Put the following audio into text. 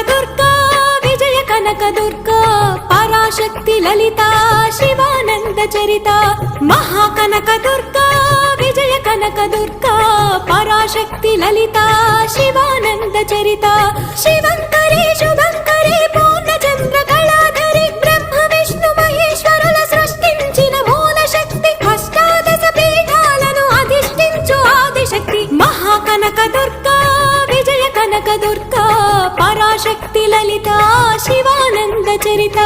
దుర్గా విజయ కనక దుర్గా పరాశక్తి లలిత శివానంద చరిత మహాకనక దుర్గా విజయ కనక దుర్గా పరాశక్తి లలిత శివానంద చరిత శివంకరి శుభంకరి పూర్ణచంద్ర కళాధరి బ్రహ్మ విష్ణు మహేశ్వరుల సృష్టించిన మూల శక్తి అష్టాదశ పీఠాలను అధిష్ఠించు ఆదిశక్తి మహాకనక దుర్గా విజయ కనక దుర్గా పరాశక్తి లలిత శివానంద చరిత